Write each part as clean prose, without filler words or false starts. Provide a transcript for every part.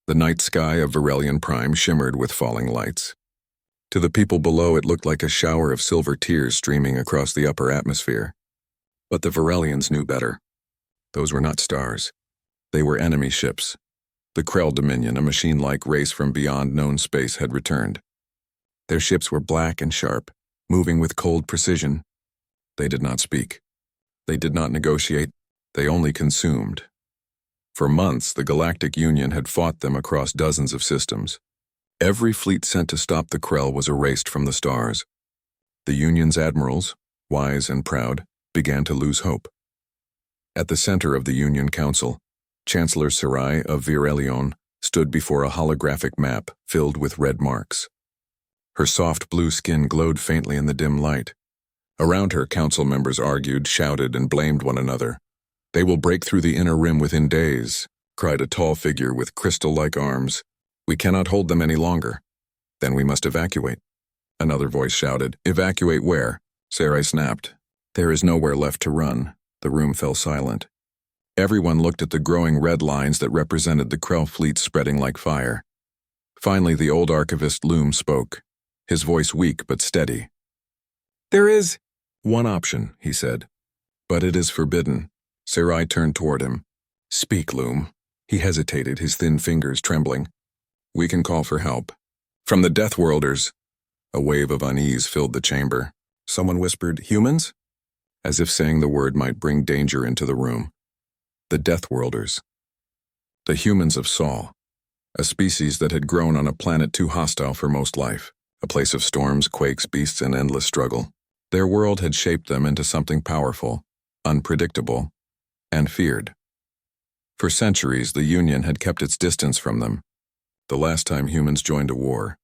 The night sky of Verelion Prime shimmered with falling lights. To the people below, it looked like a shower of silver tears streaming across the upper atmosphere. But the Verelians knew better. Those were not stars. They were enemy ships. The Krell Dominion, a machine-like race from beyond known space, had returned. Their ships were black and sharp, moving with cold precision. They did not speak. They did not negotiate. They only consumed. For months, the Galactic Union had fought them across dozens of systems. Every fleet sent to stop the Krell was erased from the stars. The Union's admirals, wise and proud, began to lose hope. At the center of the Union Council, Chancellor Sarai of Verelion stood before a holographic map filled with red marks. Her soft blue skin glowed faintly in the dim light. Around her, council members argued, shouted, and blamed one another. "They will break through the inner rim within days," cried a tall figure with crystal-like arms. "We cannot hold them any longer. Then we must evacuate." Another voice shouted, "Evacuate where?" Sarai snapped. "There is nowhere left to run." The room fell silent. Everyone looked at the growing red lines that represented the Krell fleet spreading like fire. Finally, the old archivist Loom spoke, his voice weak but steady. "There is one option," he said, "but it is forbidden." Sarai turned toward him. "Speak, Loom." He hesitated, his thin fingers trembling. "We can call for help. From the Deathworlders." A wave of unease filled the chamber. Someone whispered, "Humans?" as if saying the word might bring danger into the room. The Deathworlders. The humans of Sol, a species that had grown on a planet too hostile for most life, a place of storms, quakes, beasts, and endless struggle. Their world had shaped them into something powerful, unpredictable, and feared. For centuries, the Union had kept its distance from them. The last time humans joined a war,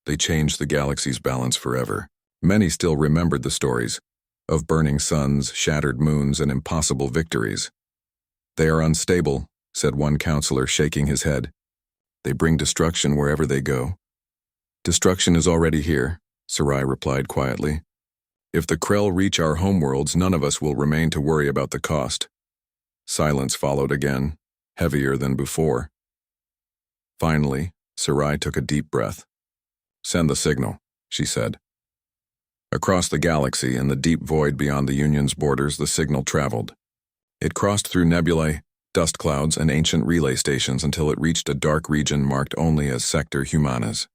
they changed the galaxy's balance forever. Many still remembered the stories of burning suns, shattered moons, and impossible victories. "They are unstable," said one counselor, shaking his head. "They bring destruction wherever they go." "Destruction is already here," Sarai replied quietly. "If the Krell reach our homeworlds, none of us will remain to worry about the cost." Silence followed again, heavier than before. Finally, Sarai took a deep breath. "Send the signal," she said. Across the galaxy, in the deep void beyond the Union's borders, the signal traveled. It crossed through nebulae, dust clouds, and ancient relay stations until it reached a dark region marked only as Sector Humanas.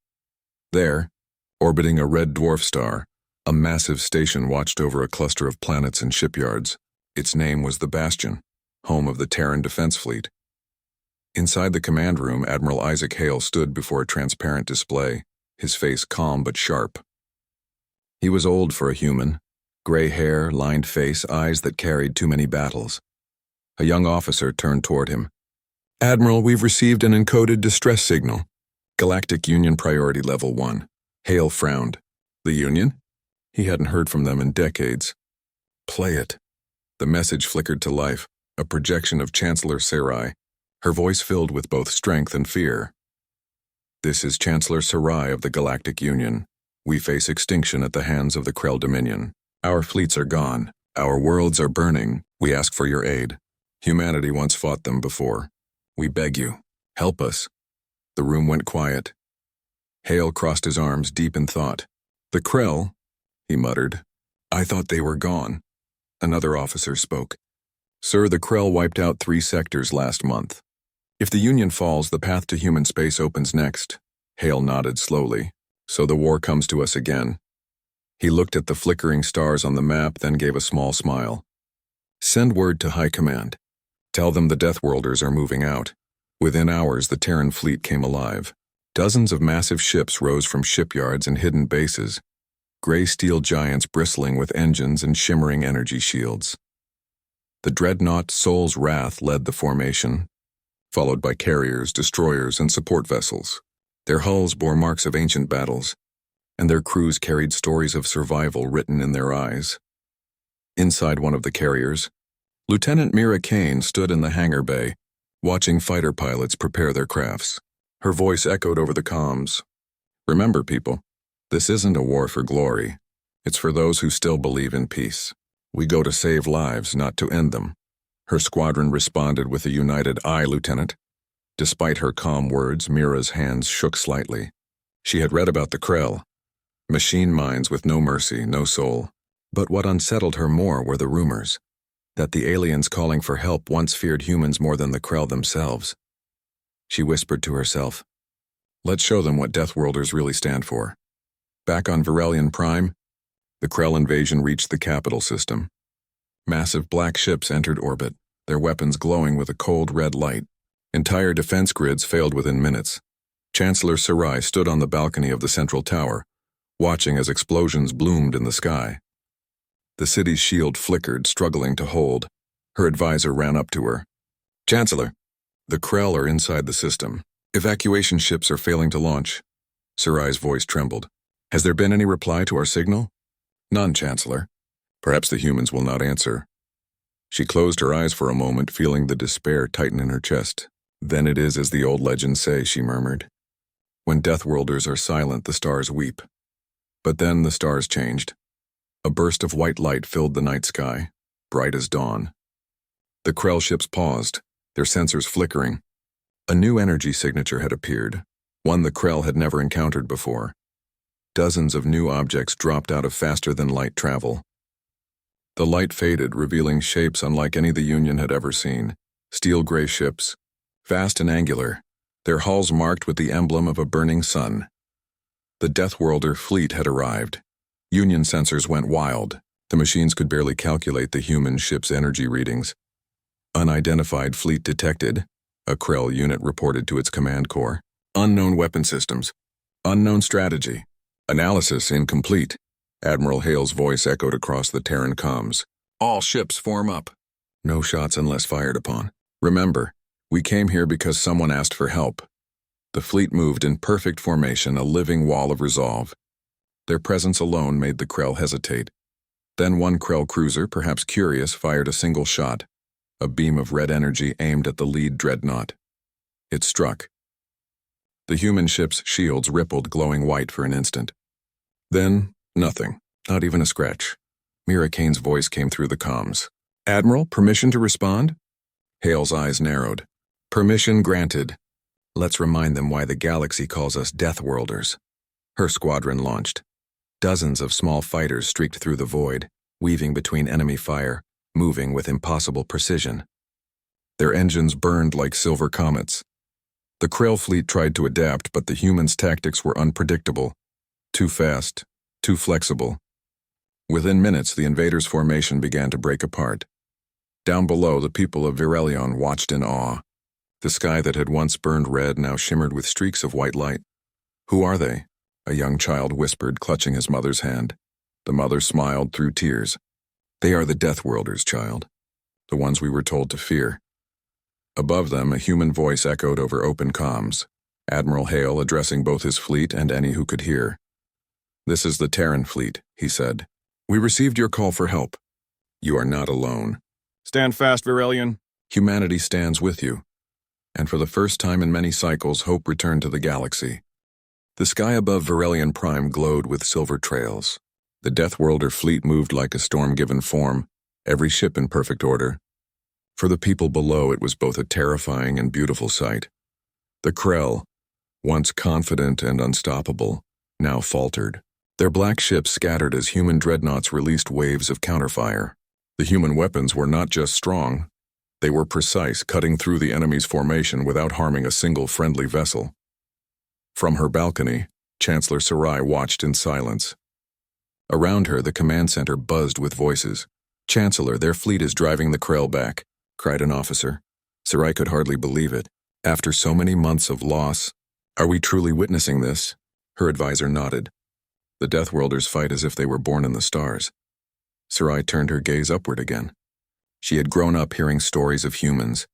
There, orbiting a red dwarf star, a massive station watched over a cluster of planets and shipyards. Its name was the Bastion, home of the Terran Defense Fleet. Inside the command room, Admiral Isaac Hale stood before a transparent display, his face calm but sharp. He was old for a human, gray hair, lined face, eyes that carried too many battles. A young officer turned toward him. "Admiral, we've received an encoded distress signal. Galactic Union Priority Level 1. Hale frowned. "The Union?" He hadn't heard from them in decades. "Play it." The message flickered to life, a projection of Chancellor Sarai, her voice filled with both strength and fear. "This is Chancellor Sarai of the Galactic Union. We face extinction at the hands of the Krell Dominion. Our fleets are gone. Our worlds are burning. We ask for your aid. Humanity once fought them before. We beg you, help us." The room went quiet. Hale crossed his arms, deep in thought. "The Krell," he muttered. "I thought they were gone." Another officer spoke. "Sir, the Krell wiped out 3 sectors last month. If the Union falls, the path to human space opens next." Hale nodded slowly. "So the war comes to us again." He looked at the flickering stars on the map, then gave a small smile. "Send word to High Command. Tell them the Deathworlders are moving out." Within hours, the Terran fleet came alive. Dozens of massive ships rose from shipyards and hidden bases, gray steel giants bristling with engines and shimmering energy shields. The dreadnought Sol's Wrath led the formation, followed by carriers, destroyers, and support vessels. Their hulls bore marks of ancient battles, and their crews carried stories of survival written in their eyes. Inside one of the carriers, Lieutenant Mira Kane stood in the hangar bay, watching fighter pilots prepare their crafts. Her voice echoed over the comms. "Remember, people, this isn't a war for glory. It's for those who still believe in peace. We go to save lives, not to end them." Her squadron responded with a united "Aye, Lieutenant." Despite her calm words, Mira's hands shook slightly. She had read about the Krell. Machine minds with no mercy, no soul. But what unsettled her more were the rumors that the aliens calling for help once feared humans more than the Krell themselves. She whispered to herself, "Let's show them what Deathworlders really stand for." Back on Verelion Prime, the Krell invasion reached the capital system. Massive black ships entered orbit, their weapons glowing with a cold red light. Entire defense grids failed within minutes. Chancellor Sarai stood on the balcony of the central tower, watching as explosions bloomed in the sky. The city's shield flickered, struggling to hold. Her advisor ran up to her. "Chancellor, the Krell are inside the system. Evacuation ships are failing to launch." Sarai's voice trembled. "Has there been any reply to our signal?" "None, Chancellor. Perhaps the humans will not answer." She closed her eyes for a moment, feeling the despair tighten in her chest. "Then it is as the old legends say," she murmured. "When Deathworlders are silent, the stars weep." But then the stars changed. A burst of white light filled the night sky, bright as dawn. The Krell ships paused, their sensors flickering. A new energy signature had appeared, one the Krell had never encountered before. Dozens of new objects dropped out of faster-than-light travel. The light faded, revealing shapes unlike any the Union had ever seen. Steel-gray ships, vast and angular, their hulls marked with the emblem of a burning sun. The Deathworlder fleet had arrived. Union sensors went wild. The machines could barely calculate the human ship's energy readings. "Unidentified fleet detected," a Krell unit reported to its command core. "Unknown weapon systems. Unknown strategy. Analysis incomplete." Admiral Hale's voice echoed across the Terran comms. "All ships form up. No shots unless fired upon. Remember, we came here because someone asked for help." The fleet moved in perfect formation, a living wall of resolve. Their presence alone made the Krell hesitate. Then one Krell cruiser, perhaps curious, fired a single shot, a beam of red energy aimed at the lead dreadnought. It struck. The human ship's shields rippled, glowing white for an instant. Then, nothing, not even a scratch. Mira Kane's voice came through the comms. "Admiral, permission to respond?" Hale's eyes narrowed. "Permission granted. Let's remind them why the galaxy calls us Deathworlders." Her squadron launched. Dozens of small fighters streaked through the void, weaving between enemy fire, moving with impossible precision. Their engines burned like silver comets. The Krell fleet tried to adapt, but the humans' tactics were unpredictable. Too fast, too flexible. Within minutes, the invaders' formation began to break apart. Down below, the people of Verelion watched in awe. The sky that had once burned red now shimmered with streaks of white light. "Who are they?" a young child whispered, clutching his mother's hand. The mother smiled through tears. "They are the Deathworlders, child. The ones we were told to fear." Above them, a human voice echoed over open comms, Admiral Hale addressing both his fleet and any who could hear. "This is the Terran fleet," he said. "We received your call for help. You are not alone. Stand fast, Verelion. Humanity stands with you." And for the first time in many cycles, hope returned to the galaxy. The sky above Verelion Prime glowed with silver trails. The Deathworlder fleet moved like a storm given form, every ship in perfect order. For the people below, it was both a terrifying and beautiful sight. The Krell, once confident and unstoppable, now faltered. Their black ships scattered as human dreadnoughts released waves of counterfire. The human weapons were not just strong, they were precise, cutting through the enemy's formation without harming a single friendly vessel. From her balcony, Chancellor Sarai watched in silence. Around her, the command center buzzed with voices. "Chancellor, their fleet is driving the Krell back," cried an officer. Sarai could hardly believe it. "After so many months of loss, are we truly witnessing this?" Her advisor nodded. "The Deathworlders fight as if they were born in the stars." Sarai turned her gaze upward again. She had grown up hearing stories of humans,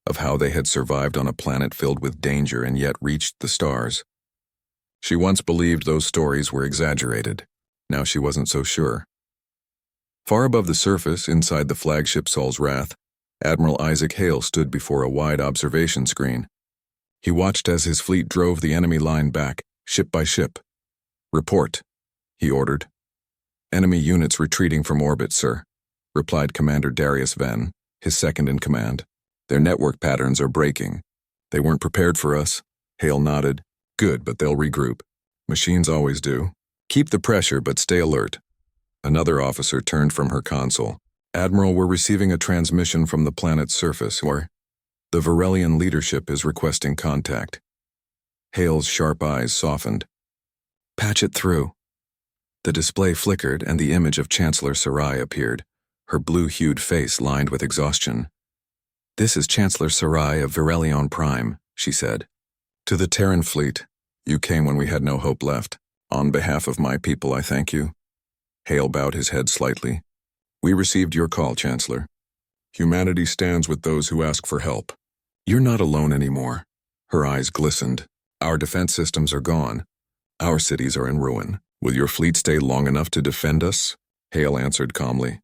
of how they had survived on a planet filled with danger and yet reached the stars. She once believed those stories were exaggerated. Now she wasn't so sure. Far above the surface, inside the flagship Sol's Wrath, Admiral Isaac Hale stood before a wide observation screen. He watched as his fleet drove the enemy line back, ship by ship. "Report," he ordered. "Enemy units retreating from orbit, sir," replied Commander Darius Venn, his second in command. "Their network patterns are breaking. They weren't prepared for us. Hale nodded. Good, but they'll regroup. Machines always do. Keep the pressure, but stay alert. Another officer turned from her console. Admiral, we're receiving a transmission from the planet's surface, or the Varelian leadership is requesting contact. Hale's sharp eyes softened. Patch it through. The display flickered and the image of Chancellor Sarai appeared, her blue-hued face lined with exhaustion. This is Chancellor Sarai of Varelion Prime, she said. To the Terran fleet, you came when we had no hope left. On behalf of my people, I thank you. Hale bowed his head slightly. We received your call, Chancellor. Humanity stands with those who ask for help. You're not alone anymore. Her eyes glistened. Our defense systems are gone. Our cities are in ruin. Will your fleet stay long enough to defend us? Hale answered calmly.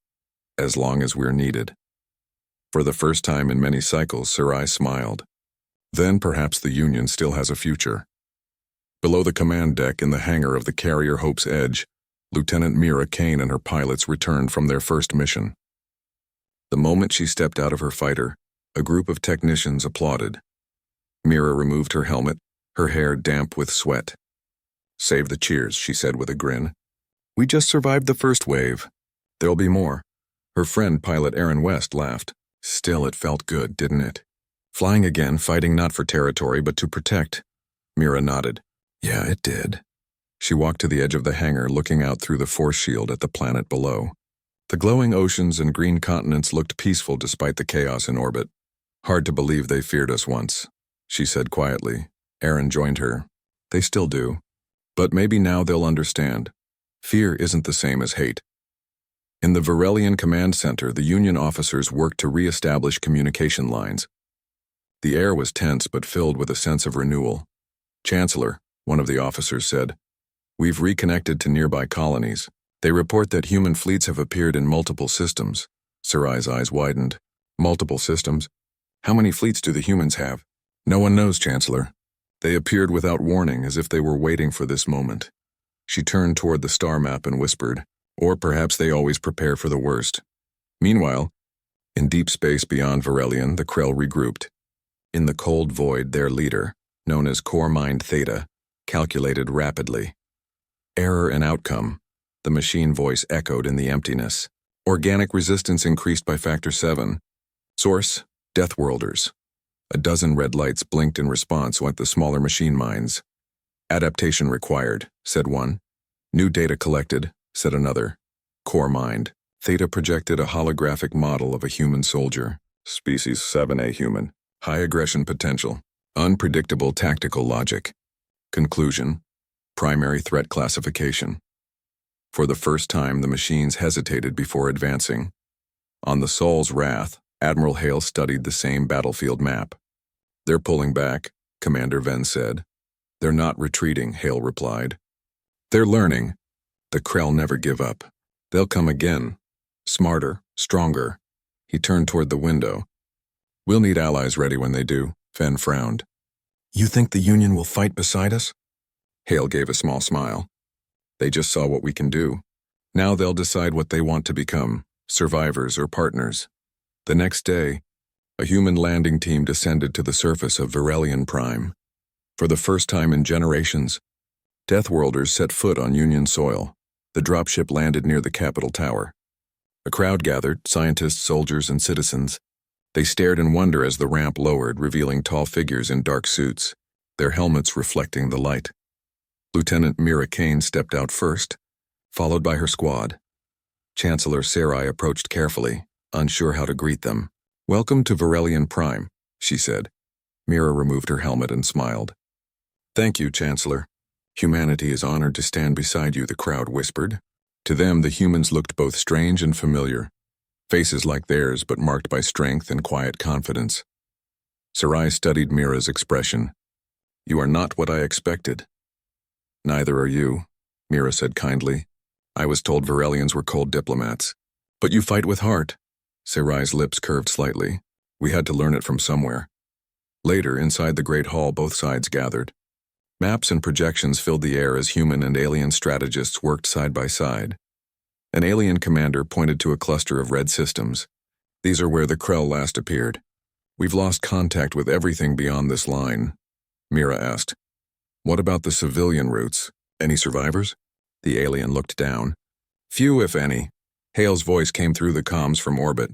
As long as we're needed. For the first time in many cycles, Sarai smiled. Then perhaps the Union still has a future. Below the command deck in the hangar of the carrier Hope's Edge, Lieutenant Mira Kane and her pilots returned from their first mission. The moment she stepped out of her fighter, a group of technicians applauded. Mira removed her helmet, her hair damp with sweat. Save the cheers, she said with a grin. We just survived the first wave. There'll be more. Her friend pilot Aaron West laughed. Still, it felt good, didn't it? Flying again, fighting not for territory but to protect. Mira nodded. Yeah, it did. She walked to the edge of the hangar, looking out through the force shield at the planet below. The glowing oceans and green continents looked peaceful despite the chaos in orbit. Hard to believe they feared us once, she said quietly. Aaron joined her. They still do. But maybe now they'll understand. Fear isn't the same as hate. In the Varelian Command Center, the Union officers worked to re-establish communication lines. The air was tense but filled with a sense of renewal. Chancellor, one of the officers said, we've reconnected to nearby colonies. They report that human fleets have appeared in multiple systems. Sarai's eyes widened. Multiple systems? How many fleets do the humans have? No one knows, Chancellor. They appeared without warning, as if they were waiting for this moment. She turned toward the star map and whispered, or perhaps they always prepare for the worst. Meanwhile, in deep space beyond Varelion, the Krell regrouped. In the cold void, their leader, known as Core Mind Theta, calculated rapidly. Error and outcome, the machine voice echoed in the emptiness. Organic resistance increased by factor 7. Source, Deathworlders. A dozen red lights blinked in response at the smaller machine minds. Adaptation required, said one. New data collected, said another. Core Mind. Theta projected a holographic model of a human soldier. Species 7A human. High aggression potential. Unpredictable tactical logic. Conclusion. Primary threat classification. For the first time, the machines hesitated before advancing. On the Sol's Wrath, Admiral Hale studied the same battlefield map. They're pulling back, Commander Venn said. They're not retreating, Hale replied. They're learning. The Krell never give up. They'll come again. Smarter, stronger. He turned toward the window. We'll need allies ready when they do, Venn frowned. You think the Union will fight beside us? Hale gave a small smile. They just saw what we can do. Now they'll decide what they want to become, survivors or partners. The next day, a human landing team descended to the surface of Varelion Prime. For the first time in generations, Deathworlders set foot on Union soil. The dropship landed near the Capitol Tower. A crowd gathered, scientists, soldiers, and citizens. They stared in wonder as the ramp lowered, revealing tall figures in dark suits, their helmets reflecting the light. Lieutenant Mira Kane stepped out first, followed by her squad. Chancellor Sarai approached carefully, unsure how to greet them. Welcome to Varelion Prime, she said. Mira removed her helmet and smiled. Thank you, Chancellor. Humanity is honored to stand beside you, the crowd whispered. To them, the humans looked both strange and familiar. Faces like theirs, but marked by strength and quiet confidence. Sarai studied Mira's expression. You are not what I expected. Neither are you, Mira said kindly. I was told Varelians were cold diplomats. But you fight with heart. Sarai's lips curved slightly. We had to learn it from somewhere. Later, inside the Great Hall, both sides gathered. Maps and projections filled the air as human and alien strategists worked side by side. An alien commander pointed to a cluster of red systems. These are where the Krell last appeared. We've lost contact with everything beyond this line, Mira asked. What about the civilian routes? Any survivors? The alien looked down. Few, if any. Hale's voice came through the comms from orbit.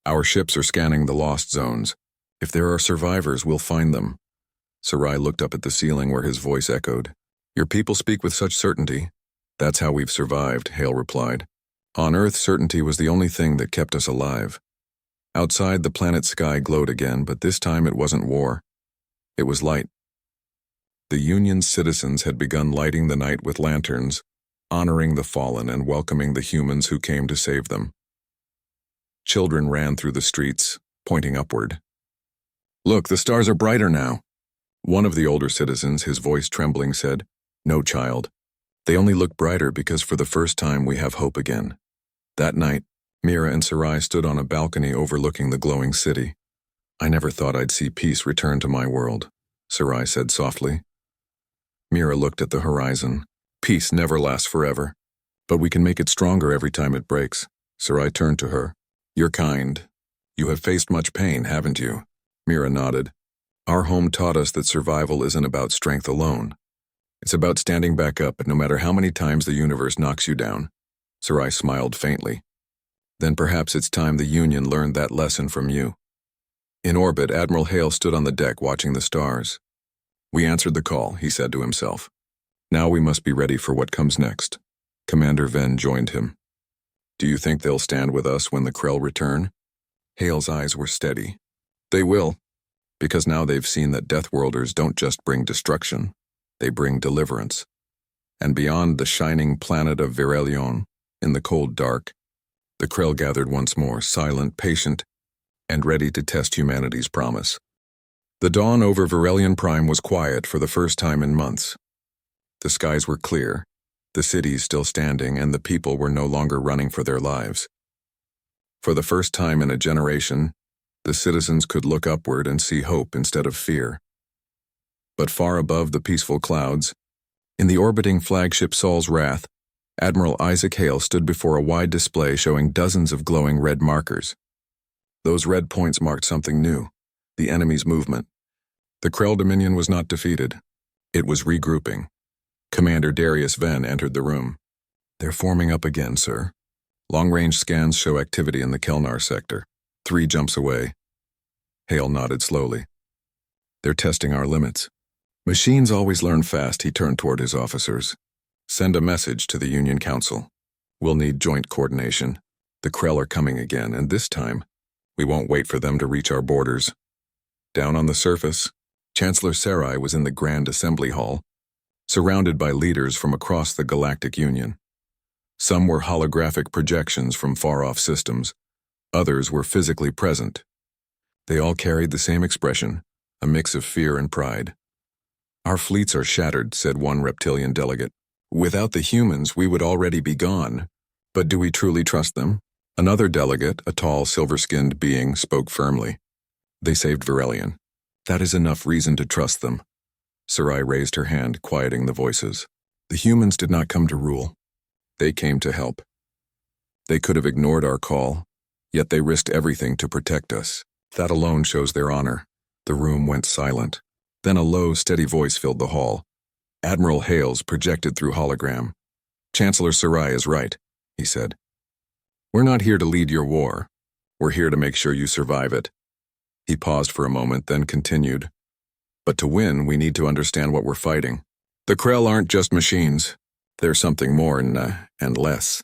Our ships are scanning the lost zones. If there are survivors, we'll find them. Sarai looked up at the ceiling where his voice echoed. Your people speak with such certainty. That's how we've survived, Hale replied. On Earth, certainty was the only thing that kept us alive. Outside, the planet's sky glowed again, but this time it wasn't war. It was light. The Union's citizens had begun lighting the night with lanterns, honoring the fallen and welcoming the humans who came to save them. Children ran through the streets, pointing upward. Look, the stars are brighter now. One of the older citizens, his voice trembling, said, No, child. They only look brighter because for the first time we have hope again. That night, Mira and Sarai stood on a balcony overlooking the glowing city. I never thought I'd see peace return to my world, Sarai said softly. Mira looked at the horizon. Peace never lasts forever, but we can make it stronger every time it breaks. Sarai turned to her. You're kind. You have faced much pain, haven't you? Mira nodded. Our home taught us that survival isn't about strength alone. It's about standing back up no matter how many times the universe knocks you down. Sarai smiled faintly. Then perhaps it's time the Union learned that lesson from you. In orbit, Admiral Hale stood on the deck watching the stars. We answered the call, he said to himself. Now we must be ready for what comes next. Commander Venn joined him. Do you think they'll stand with us when the Krell return? Hale's eyes were steady. They will, because now they've seen that Deathworlders don't just bring destruction, they bring deliverance. And beyond the shining planet of Virelion, in the cold dark, the Krell gathered once more, silent, patient, and ready to test humanity's promise. The dawn over Virelion Prime was quiet for the first time in months. The skies were clear, the cities still standing, and the people were no longer running for their lives. For the first time in a generation, the citizens could look upward and see hope instead of fear. But far above the peaceful clouds, in the orbiting flagship Saul's Wrath, Admiral Isaac Hale stood before a wide display showing dozens of glowing red markers. Those red points marked something new, the enemy's movement. The Krell Dominion was not defeated. It was regrouping. Commander Darius Venn entered the room. They're forming up again, sir. Long-range scans show activity in the Kelnar sector, 3 jumps away. Hale nodded slowly. They're testing our limits. Machines always learn fast, he turned toward his officers. Send a message to the Union Council. We'll need joint coordination. The Krell are coming again, and this time, we won't wait for them to reach our borders. Down on the surface, Chancellor Sarai was in the Grand Assembly Hall, surrounded by leaders from across the Galactic Union. Some were holographic projections from far-off systems. Others were physically present. They all carried the same expression, a mix of fear and pride. Our fleets are shattered, said one reptilian delegate. Without the humans, we would already be gone. But do we truly trust them? Another delegate, a tall, silver-skinned being, spoke firmly. They saved Virelion. That is enough reason to trust them. Sarai raised her hand, quieting the voices. The humans did not come to rule. They came to help. They could have ignored our call, yet they risked everything to protect us. That alone shows their honor. The room went silent. Then a low, steady voice filled the hall. Admiral Hales projected through hologram. Chancellor Sarai is right, he said. We're not here to lead your war. We're here to make sure you survive it. He paused for a moment, then continued. But to win, we need to understand what we're fighting. The Krell aren't just machines. They're something more and less.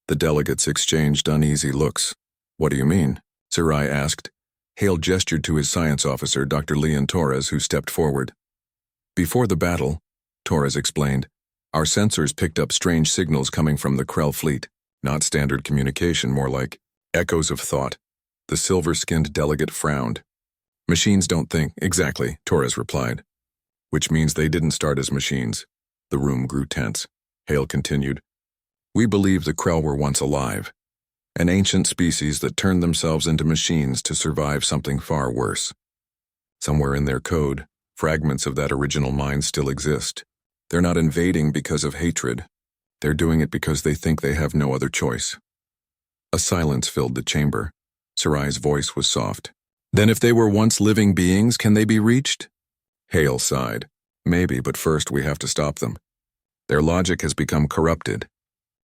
The delegates exchanged uneasy looks. What do you mean? Sarai asked. Hale gestured to his science officer, Dr. Leon Torres, who stepped forward. Before the battle, Torres explained, our sensors picked up strange signals coming from the Krell fleet. Not standard communication, more like echoes of thought. The silver-skinned delegate frowned. Machines don't think. Exactly, Torres replied. Which means they didn't start as machines. The room grew tense. Hale continued. We believe the Krell were once alive. An ancient species that turned themselves into machines to survive something far worse. Somewhere in their code, fragments of that original mind still exist. They're not invading because of hatred. They're doing it because they think they have no other choice. A silence filled the chamber. Sarai's voice was soft. Then if they were once living beings, can they be reached? Hale sighed. Maybe, but first we have to stop them. Their logic has become corrupted.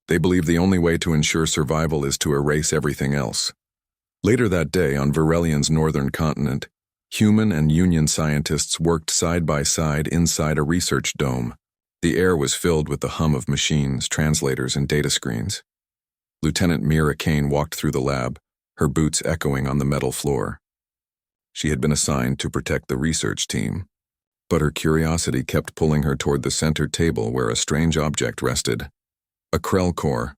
They believe the only way to ensure survival is to erase everything else. Later that day, on Virelian's northern continent, human and Union scientists worked side by side inside a research dome. The air was filled with the hum of machines, translators, and data screens. Lieutenant Mira Kane walked through the lab, her boots echoing on the metal floor. She had been assigned to protect the research team, but her curiosity kept pulling her toward the center table where a strange object rested. A Krell core,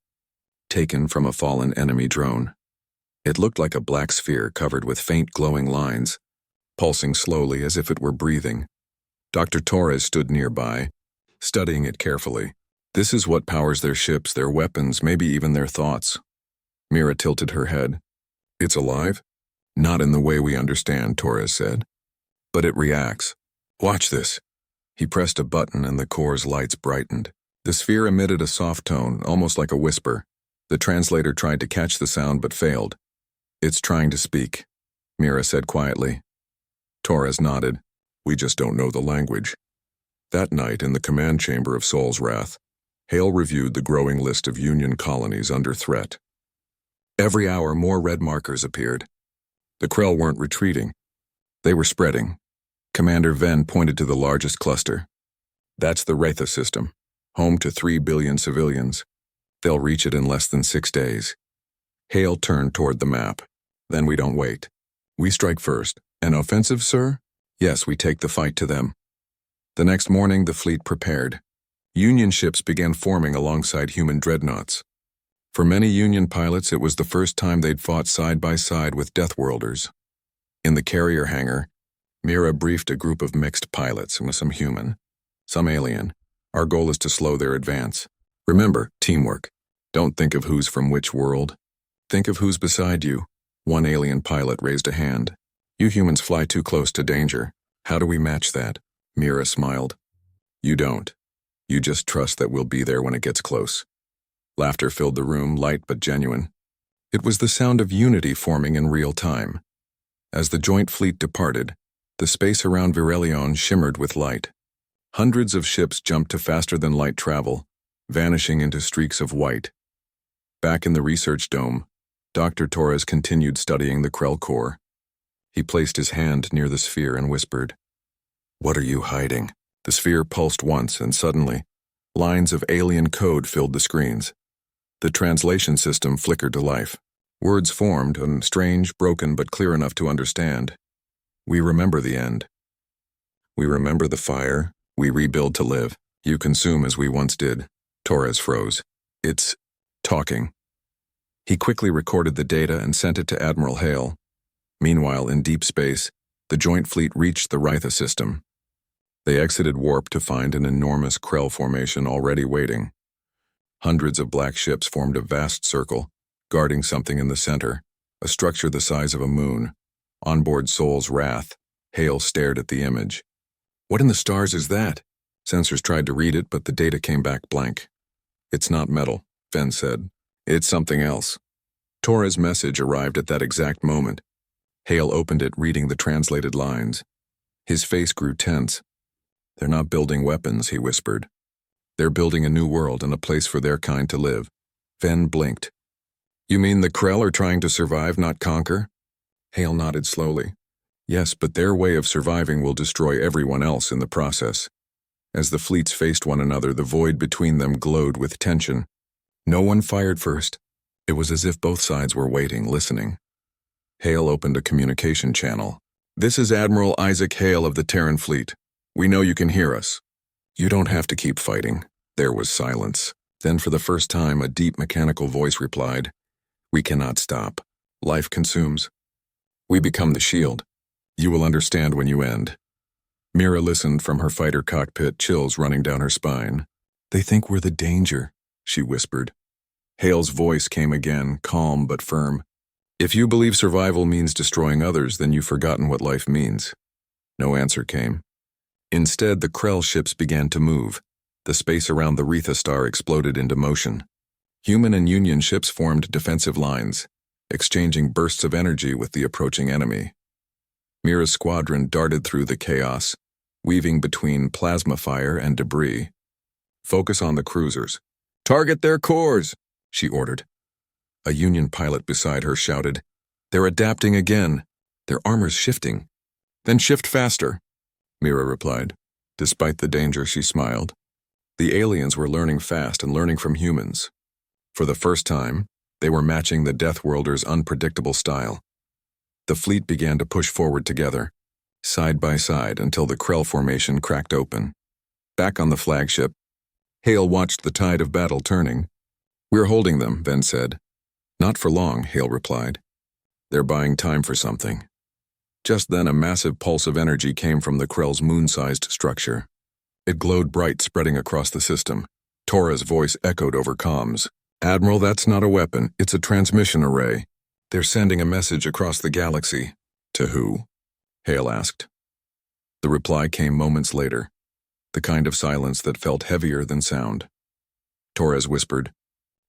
taken from a fallen enemy drone. It looked like a black sphere covered with faint glowing lines, pulsing slowly as if it were breathing. Dr. Torres stood nearby, studying it carefully. This is what powers their ships, their weapons, maybe even their thoughts. Mira tilted her head. It's alive? Not in the way we understand, Torres said. But it reacts. Watch this. He pressed a button and the core's lights brightened. The sphere emitted a soft tone, almost like a whisper. The translator tried to catch the sound but failed. It's trying to speak, Mira said quietly. Torres nodded. We just don't know the language. That night, in the command chamber of Sol's Wrath, Hale reviewed the growing list of Union colonies under threat. Every hour, more red markers appeared. The Krell weren't retreating. They were spreading. Commander Venn pointed to the largest cluster. That's the Wraitha system, home to 3 billion civilians. They'll reach it in less than 6 days. Hale turned toward the map. Then we don't wait. We strike first. An offensive, sir? Yes, we take the fight to them. The next morning, the fleet prepared. Union ships began forming alongside human dreadnoughts. For many Union pilots, it was the first time they'd fought side by side with Deathworlders. In the carrier hangar, Mira briefed a group of mixed pilots, some human, some alien. Our goal is to slow their advance. Remember, teamwork. Don't think of who's from which world. Think of who's beside you. One alien pilot raised a hand. You humans fly too close to danger. How do we match that? Mira smiled. You don't. You just trust that we'll be there when it gets close. Laughter filled the room, light but genuine. It was the sound of unity forming in real time. As the joint fleet departed, the space around Virelion shimmered with light. Hundreds of ships jumped to faster-than-light travel, vanishing into streaks of white. Back in the research dome, Dr. Torres continued studying the Krell core. He placed his hand near the sphere and whispered, "What are you hiding?" The sphere pulsed once, and suddenly, lines of alien code filled the screens. The translation system flickered to life. Words formed, strange, broken, but clear enough to understand. We remember the end. We remember the fire. We rebuild to live. You consume as we once did. Torres froze. It's talking. He quickly recorded the data and sent it to Admiral Hale. Meanwhile, in deep space, the joint fleet reached the Wraitha system. They exited warp to find an enormous Krell formation already waiting. Hundreds of black ships formed a vast circle, guarding something in the center, a structure the size of a moon. On board Sol's Wrath, Hale stared at the image. What in the stars is that? Sensors tried to read it, but the data came back blank. It's not metal, Venn said. It's something else. Torres' message arrived at that exact moment. Hale opened it, reading the translated lines. His face grew tense. They're not building weapons, he whispered. They're building a new world and a place for their kind to live. Venn blinked. You mean the Krell are trying to survive, not conquer? Hale nodded slowly. Yes, but their way of surviving will destroy everyone else in the process. As the fleets faced one another, the void between them glowed with tension. No one fired first. It was as if both sides were waiting, listening. Hale opened a communication channel. This is Admiral Isaac Hale of the Terran Fleet. We know you can hear us. You don't have to keep fighting. There was silence. Then for the first time, a deep mechanical voice replied, We cannot stop. Life consumes. We become the shield. You will understand when you end. Mira listened from her fighter cockpit, chills running down her spine. They think we're the danger, she whispered. Hale's voice came again, calm but firm. If you believe survival means destroying others, then you've forgotten what life means. No answer came. Instead, the Krell ships began to move. The space around the Wraitha star exploded into motion. Human and Union ships formed defensive lines, exchanging bursts of energy with the approaching enemy. Mira's squadron darted through the chaos, weaving between plasma fire and debris. "Focus on the cruisers. Target their cores," she ordered. A Union pilot beside her shouted, "They're adapting again. Their armor's shifting." "Then shift faster," Mira replied. Despite the danger, she smiled. The aliens were learning fast and learning from humans. For the first time, they were matching the Deathworlder's unpredictable style. The fleet began to push forward together, side by side, until the Krell formation cracked open. Back on the flagship, Hale watched the tide of battle turning. "We're holding them," Ven said. "Not for long," Hale replied. "They're buying time for something." Just then, a massive pulse of energy came from the Krell's moon-sized structure. It glowed bright, spreading across the system. Tora's voice echoed over comms. "Admiral, that's not a weapon, it's a transmission array. They're sending a message across the galaxy." "To who?" Hale asked. The reply came moments later, the kind of silence that felt heavier than sound. Torres whispered,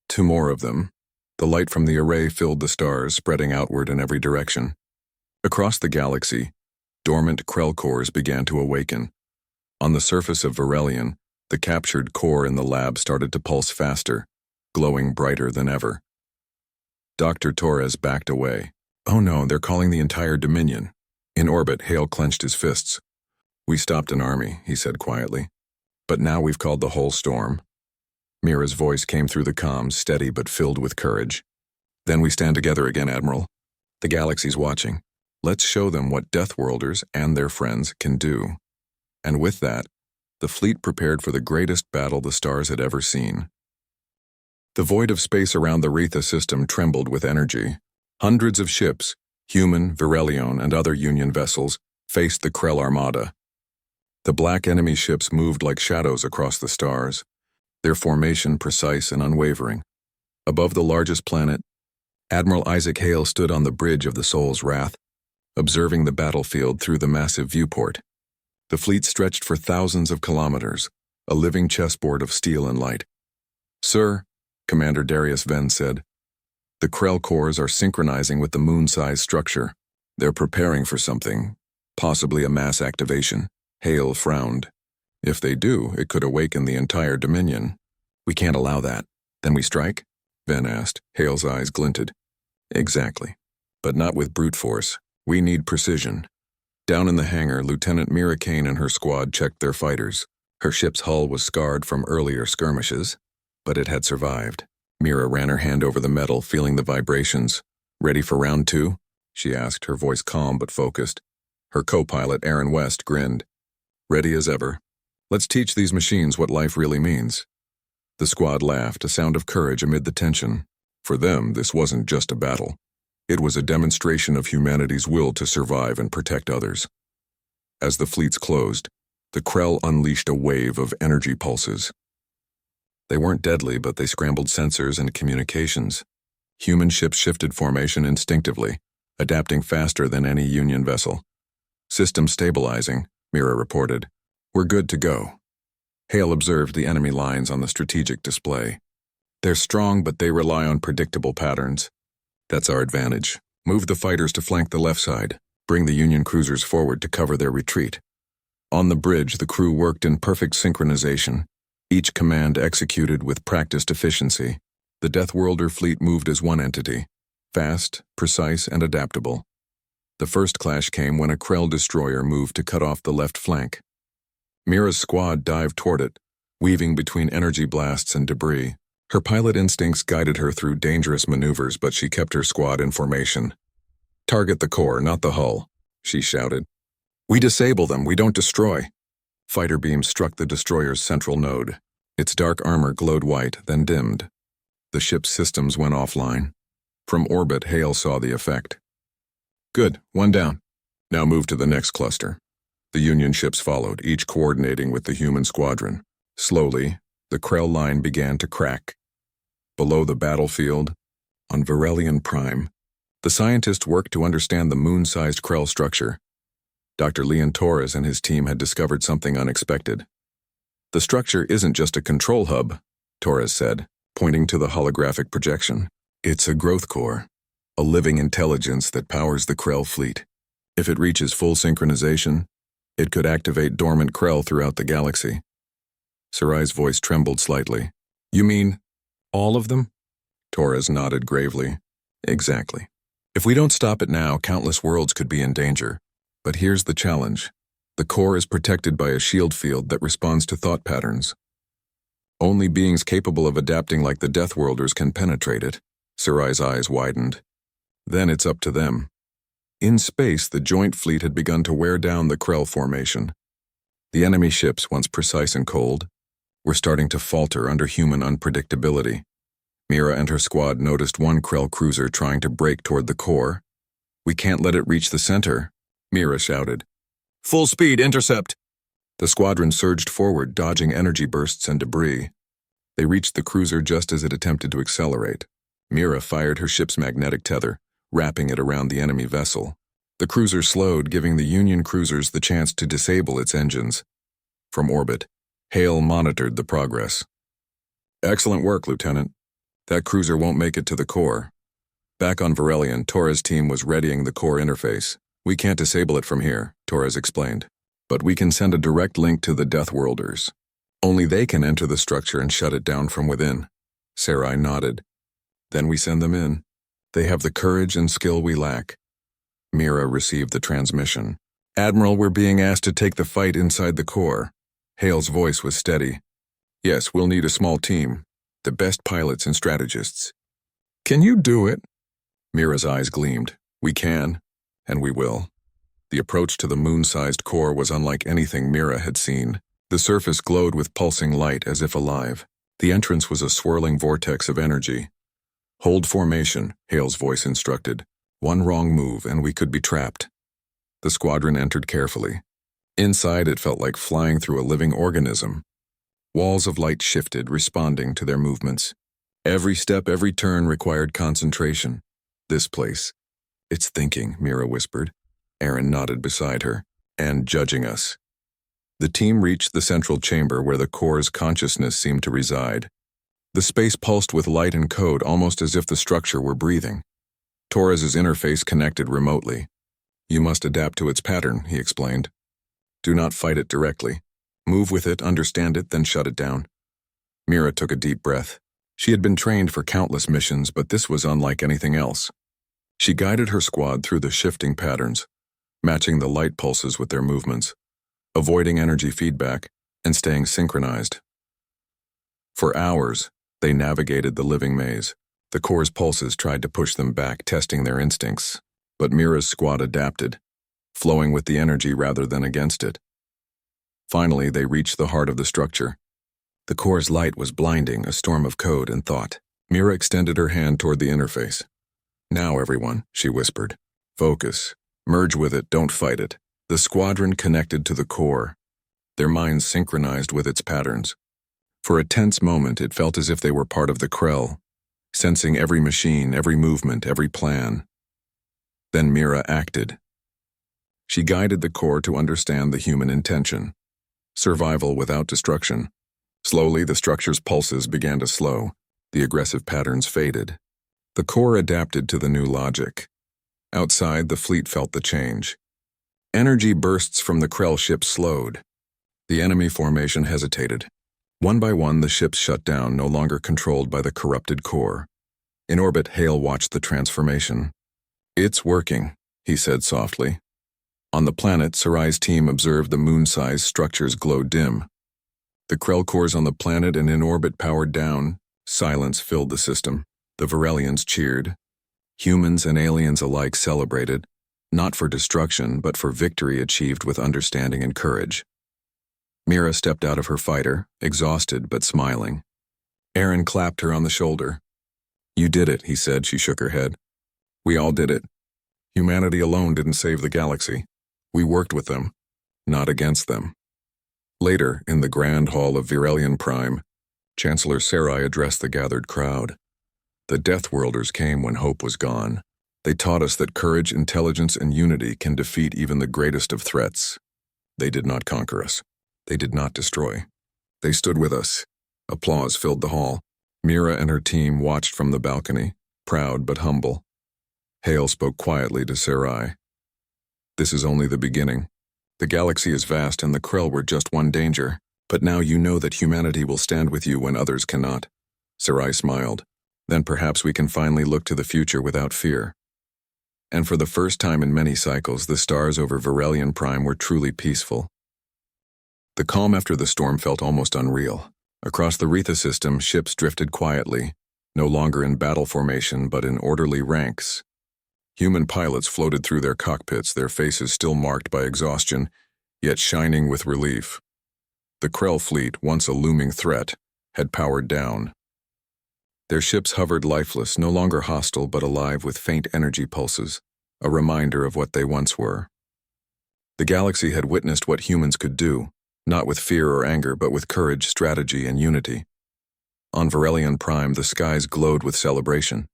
"Two more of them." The light from the array filled the stars, spreading outward in every direction. Across the galaxy, dormant Krell cores began to awaken. On the surface of Varelion, the captured core in the lab started to pulse faster, glowing brighter than ever. Dr. Torres backed away. "Oh no, they're calling the entire Dominion." In orbit, Hale clenched his fists. "We stopped an army," he said quietly. "But now we've called the whole storm." Mira's voice came through the comms, steady but filled with courage. "Then we stand together again, Admiral. The galaxy's watching. Let's show them what Deathworlders and their friends can do." And with that, the fleet prepared for the greatest battle the stars had ever seen. The void of space around the Retha system trembled with energy. Hundreds of ships, human, Varelion, and other Union vessels, faced the Krell armada. The black enemy ships moved like shadows across the stars, their formation precise and unwavering. Above the largest planet, Admiral Isaac Hale stood on the bridge of the Soul's Wrath, observing the battlefield through the massive viewport. The fleet stretched for thousands of kilometers, a living chessboard of steel and light. "Sir," Commander Darius Ven said, "the Krell cores are synchronizing with the moon-sized structure. They're preparing for something, possibly a mass activation." Hale frowned. "If they do, it could awaken the entire Dominion." "We can't allow that." "Then we strike?" Ven asked. Hale's eyes glinted. "Exactly. But not with brute force. We need precision." Down in the hangar, Lieutenant Mira Kane and her squad checked their fighters. Her ship's hull was scarred from earlier skirmishes, but it had survived. Mira ran her hand over the metal, feeling the vibrations. "Ready for round two?" she asked, her voice calm but focused. Her co-pilot, Aaron West, grinned. "Ready as ever. Let's teach these machines what life really means." The squad laughed, a sound of courage amid the tension. For them, this wasn't just a battle. It was a demonstration of humanity's will to survive and protect others. As the fleets closed, the Krell unleashed a wave of energy pulses. They weren't deadly, but they scrambled sensors and communications. Human ships shifted formation instinctively, adapting faster than any Union vessel. "System stabilizing," Mira reported. "We're good to go." Hale observed the enemy lines on the strategic display. "They're strong, but they rely on predictable patterns. That's our advantage. Move the fighters to flank the left side. Bring the Union cruisers forward to cover their retreat." On the bridge, the crew worked in perfect synchronization, each command executed with practiced efficiency. The Deathworlder fleet moved as one entity, fast, precise, and adaptable. The first clash came when a Krell destroyer moved to cut off the left flank. Mira's squad dived toward it, weaving between energy blasts and debris. Her pilot instincts guided her through dangerous maneuvers, but she kept her squad in formation. "Target the core, not the hull," she shouted. "We disable them, we don't destroy." Fighter beams struck the destroyer's central node. Its dark armor glowed white, then dimmed. The ship's systems went offline. From orbit, Hale saw the effect. "Good, one down. Now move to the next cluster." The Union ships followed, each coordinating with the human squadron. Slowly, the Krell line began to crack. Below the battlefield, on Varelion Prime, the scientists worked to understand the moon-sized Krell structure. Dr. Leon Torres and his team had discovered something unexpected. "The structure isn't just a control hub," Torres said, pointing to the holographic projection. "It's a growth core, a living intelligence that powers the Krell fleet. If it reaches full synchronization, it could activate dormant Krell throughout the galaxy. Sarai's voice trembled slightly. You mean all of them? Torres nodded gravely. Exactly. If we don't stop it now, countless worlds could be in danger. But here's the challenge. The core is protected by a shield field that responds to thought patterns. Only beings capable of adapting like the Deathworlders can penetrate it. Sarai's eyes widened. Then it's up to them. In space, the joint fleet had begun to wear down the Krell formation. The enemy ships, once precise and cold, were starting to falter under human unpredictability. Mira and her squad noticed one Krell cruiser trying to break toward the core. We can't let it reach the center, Mira shouted. Full speed, intercept! The squadron surged forward, dodging energy bursts and debris. They reached the cruiser just as it attempted to accelerate. Mira fired her ship's magnetic tether, wrapping it around the enemy vessel. The cruiser slowed, giving the Union cruisers the chance to disable its engines. From orbit, Hale monitored the progress. Excellent work, Lieutenant. That cruiser won't make it to the core. Back on Varelion, Torres' team was readying the core interface. We can't disable it from here, Torres explained. But we can send a direct link to the Deathworlders. Only they can enter the structure and shut it down from within. Sarai nodded. Then we send them in. They have the courage and skill we lack. Mira received the transmission. Admiral, we're being asked to take the fight inside the core. Hale's voice was steady. Yes, we'll need a small team. The best pilots and strategists. Can you do it? Mira's eyes gleamed. We can, and we will. The approach to the moon-sized core was unlike anything Mira had seen. The surface glowed with pulsing light as if alive. The entrance was a swirling vortex of energy. Hold formation, Hale's voice instructed. One wrong move and we could be trapped. The squadron entered carefully. Inside, it felt like flying through a living organism. Walls of light shifted, responding to their movements. Every step, every turn required concentration. This place. It's thinking, Mira whispered. Aaron nodded beside her. And judging us. The team reached the central chamber where the core's consciousness seemed to reside. The space pulsed with light and code almost as if the structure were breathing. Torres's interface connected remotely. You must adapt to its pattern, he explained. Do not fight it directly. Move with it, understand it, then shut it down. Mira took a deep breath. She had been trained for countless missions, but this was unlike anything else. She guided her squad through the shifting patterns, matching the light pulses with their movements, avoiding energy feedback, and staying synchronized. For hours, they navigated the living maze. The core's pulses tried to push them back, testing their instincts, but Mira's squad adapted, flowing with the energy rather than against it. Finally, they reached the heart of the structure. The core's light was blinding, a storm of code and thought. Mira extended her hand toward the interface. Now, everyone, she whispered. Focus. Merge with it, don't fight it. The squadron connected to the core, their minds synchronized with its patterns. For a tense moment, it felt as if they were part of the Krell, sensing every machine, every movement, every plan. Then Mira acted. She guided the core to understand the human intention. Survival without destruction. Slowly, the structure's pulses began to slow. The aggressive patterns faded. The core adapted to the new logic. Outside, the fleet felt the change. Energy bursts from the Krell ships slowed. The enemy formation hesitated. One by one, the ships shut down, no longer controlled by the corrupted core. In orbit, Hale watched the transformation. It's working, he said softly. On the planet, Sarai's team observed the moon-sized structures glow dim. The Krell cores on the planet and in orbit powered down. Silence filled the system. The Varelians cheered. Humans and aliens alike celebrated, not for destruction, but for victory achieved with understanding and courage. Mira stepped out of her fighter, exhausted but smiling. Aaron clapped her on the shoulder. You did it, he said. She shook her head. We all did it. Humanity alone didn't save the galaxy. We worked with them, not against them. Later, in the grand hall of Varelion Prime, Chancellor Sarai addressed the gathered crowd. The Deathworlders came when hope was gone. They taught us that courage, intelligence, and unity can defeat even the greatest of threats. They did not conquer us. They did not destroy. They stood with us. Applause filled the hall. Mira and her team watched from the balcony, proud but humble. Hale spoke quietly to Sarai. This is only the beginning. The galaxy is vast and the Krell were just one danger, but now you know that humanity will stand with you when others cannot. Sarai smiled. Then perhaps we can finally look to the future without fear. And for the first time in many cycles, the stars over Verelion Prime were truly peaceful. The calm after the storm felt almost unreal. Across the Retha system, ships drifted quietly, no longer in battle formation but in orderly ranks. Human pilots floated through their cockpits, their faces still marked by exhaustion, yet shining with relief. The Krell fleet, once a looming threat, had powered down. Their ships hovered lifeless, no longer hostile but alive with faint energy pulses, a reminder of what they once were. The galaxy had witnessed what humans could do, not with fear or anger but with courage, strategy, and unity. On Verelion Prime, the skies glowed with celebration.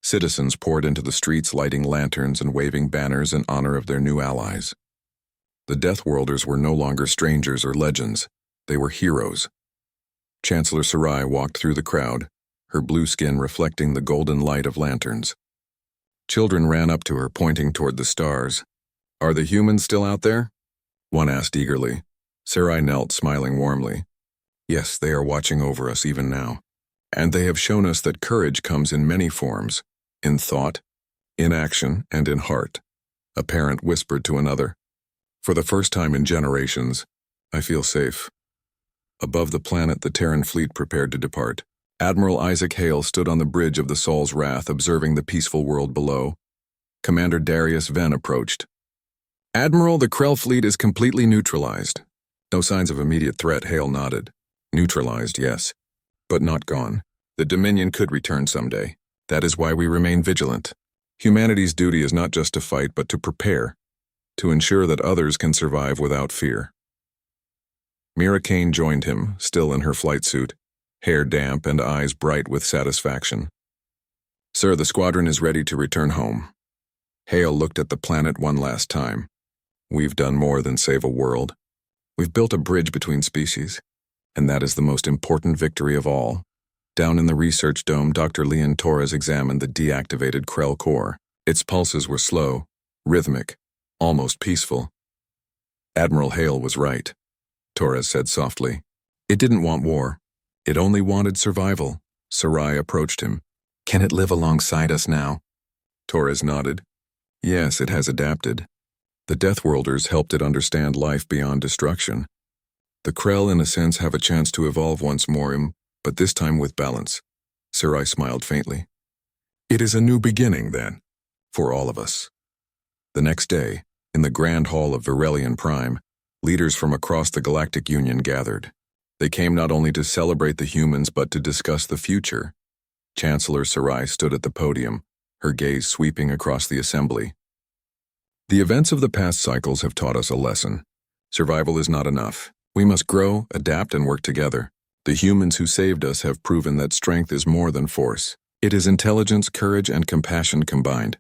Citizens poured into the streets lighting lanterns and waving banners in honor of their new allies. The Deathworlders were no longer strangers or legends, they were heroes. Chancellor Sarai walked through the crowd, her blue skin reflecting the golden light of lanterns. Children ran up to her, pointing toward the stars. "Are the humans still out there?" one asked eagerly. Sarai knelt, smiling warmly. "Yes, they are watching over us even now. And they have shown us that courage comes in many forms, in thought, in action, and in heart." A parent whispered to another. "For the first time in generations, I feel safe." Above the planet, the Terran fleet prepared to depart. Admiral Isaac Hale stood on the bridge of the Sol's Wrath, observing the peaceful world below. Commander Darius Venn approached. "Admiral, the Krell fleet is completely neutralized." No signs of immediate threat, Hale nodded. "Neutralized, yes, but not gone. The Dominion could return someday. That is why we remain vigilant. Humanity's duty is not just to fight, but to prepare, to ensure that others can survive without fear." Mira Kane joined him, still in her flight suit, hair damp and eyes bright with satisfaction. "Sir, the squadron is ready to return home." Hale looked at the planet one last time. "We've done more than save a world. We've built a bridge between species, and that is the most important victory of all." Down in the research dome, Dr. Leon Torres examined the deactivated Krell core. Its pulses were slow, rhythmic, almost peaceful. "Admiral Hale was right," Torres said softly. "It didn't want war. It only wanted survival." Sarai approached him. "Can it live alongside us now?" Torres nodded. "Yes, it has adapted. The Deathworlders helped it understand life beyond destruction. The Krell, in a sense, have a chance to evolve once more, but this time with balance." Sarai smiled faintly. "It is a new beginning, then, for all of us." The next day, in the Grand Hall of Verelion Prime, leaders from across the Galactic Union gathered. They came not only to celebrate the humans but to discuss the future. Chancellor Sarai stood at the podium, her gaze sweeping across the assembly. "The events of the past cycles have taught us a lesson. Survival is not enough. We must grow, adapt, and work together. The humans who saved us have proven that strength is more than force. It is intelligence, courage, and compassion combined."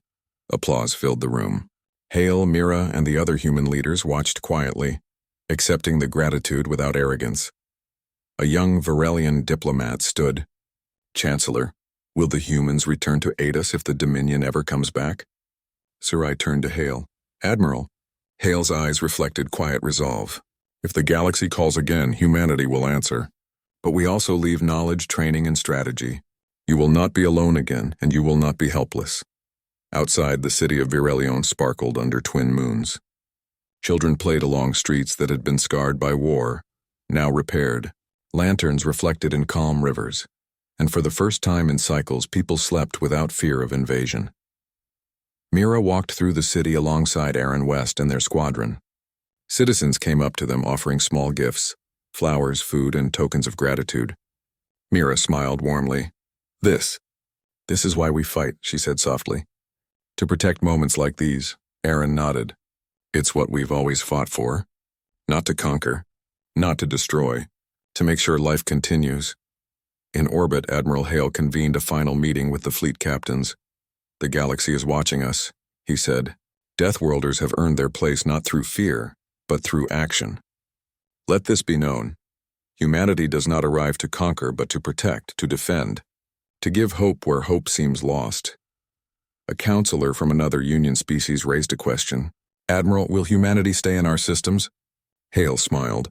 Applause filled the room. Hale, Mira, and the other human leaders watched quietly, accepting the gratitude without arrogance. A young Verelion diplomat stood. "Chancellor, will the humans return to aid us if the Dominion ever comes back?" Sarai turned to Hale. "Admiral." Hale's eyes reflected quiet resolve. "If the galaxy calls again, humanity will answer. But we also leave knowledge, training, and strategy. You will not be alone again, and you will not be helpless." Outside, the city of Verelion sparkled under twin moons. Children played along streets that had been scarred by war, now repaired. Lanterns reflected in calm rivers, and for the first time in cycles, people slept without fear of invasion. Mira walked through the city alongside Aaron West and their squadron. Citizens came up to them offering small gifts, flowers, food, and tokens of gratitude. Mira smiled warmly. This is why we fight," she said softly. "To protect moments like these." Aaron nodded. "It's what we've always fought for. Not to conquer, not to destroy, to make sure life continues." In orbit, Admiral Hale convened a final meeting with the fleet captains. "The galaxy is watching us," he said. "Deathworlders have earned their place not through fear, but through action. Let this be known. Humanity does not arrive to conquer, but to protect, to defend, to give hope where hope seems lost." A counselor from another Union species raised a question. Admiral, will humanity stay in our systems? Hale smiled.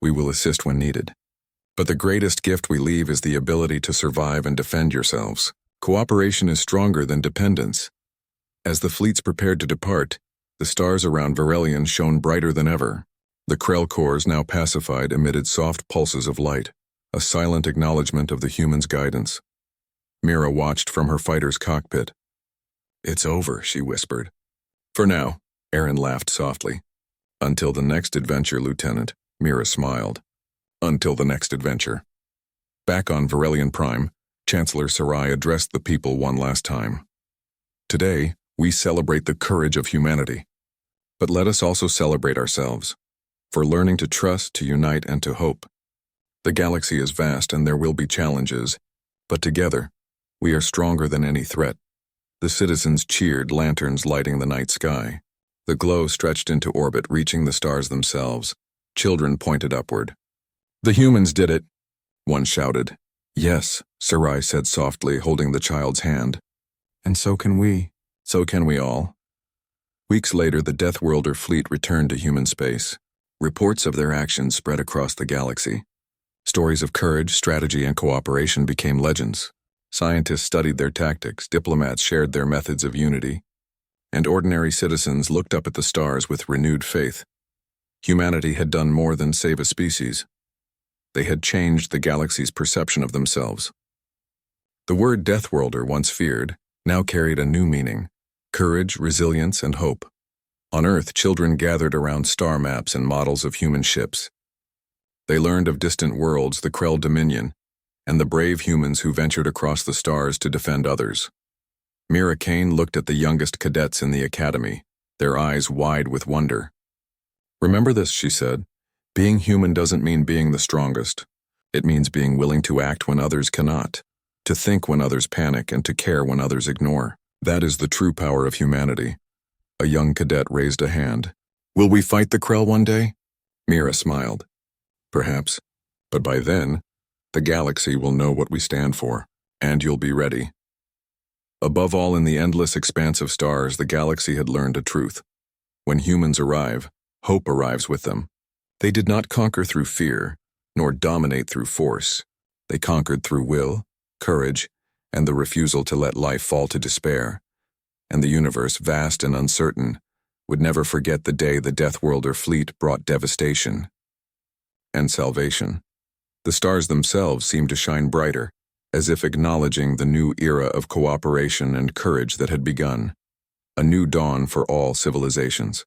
We will assist when needed. But the greatest gift we leave is the ability to survive and defend yourselves. Cooperation is stronger than dependence. As the fleets prepared to depart, the stars around Varelion shone brighter than ever. The Krell cores, now pacified, emitted soft pulses of light, a silent acknowledgement of the humans' guidance. Mira watched from her fighter's cockpit. It's over, she whispered. For now, Aaron laughed softly. Until the next adventure, Lieutenant, Mira smiled. Until the next adventure. Back on Varelion Prime, Chancellor Sarai addressed the people one last time. Today, we celebrate the courage of humanity. But let us also celebrate ourselves, for learning to trust, to unite, and to hope. The galaxy is vast and there will be challenges, but together, we are stronger than any threat. The citizens cheered, lanterns lighting the night sky. The glow stretched into orbit, reaching the stars themselves. Children pointed upward. The humans did it, one shouted. Yes, Sarai said softly, holding the child's hand. And so can we. So can we all. Weeks later, the Deathworlder fleet returned to human space. Reports of their actions spread across the galaxy. Stories of courage, strategy, and cooperation became legends. Scientists studied their tactics, diplomats shared their methods of unity, and ordinary citizens looked up at the stars with renewed faith. Humanity had done more than save a species. They had changed the galaxy's perception of themselves. The word Deathworlder, once feared, now carried a new meaning: courage, resilience, and hope. On Earth, children gathered around star maps and models of human ships. They learned of distant worlds, the Krell Dominion, and the brave humans who ventured across the stars to defend others. Mira Kane looked at the youngest cadets in the academy, their eyes wide with wonder. Remember this, she said. Being human doesn't mean being the strongest. It means being willing to act when others cannot, to think when others panic, and to care when others ignore. That is the true power of humanity. A young cadet raised a hand. Will we fight the Krell one day? Mira smiled. Perhaps. But by then, the galaxy will know what we stand for, and you'll be ready. Above all, in the endless expanse of stars, the galaxy had learned a truth. When humans arrive, hope arrives with them. They did not conquer through fear, nor dominate through force. They conquered through will, courage, and the refusal to let life fall to despair. And the universe, vast and uncertain, would never forget the day the Deathworlder fleet brought devastation and salvation. The stars themselves seemed to shine brighter, as if acknowledging the new era of cooperation and courage that had begun, a new dawn for all civilizations.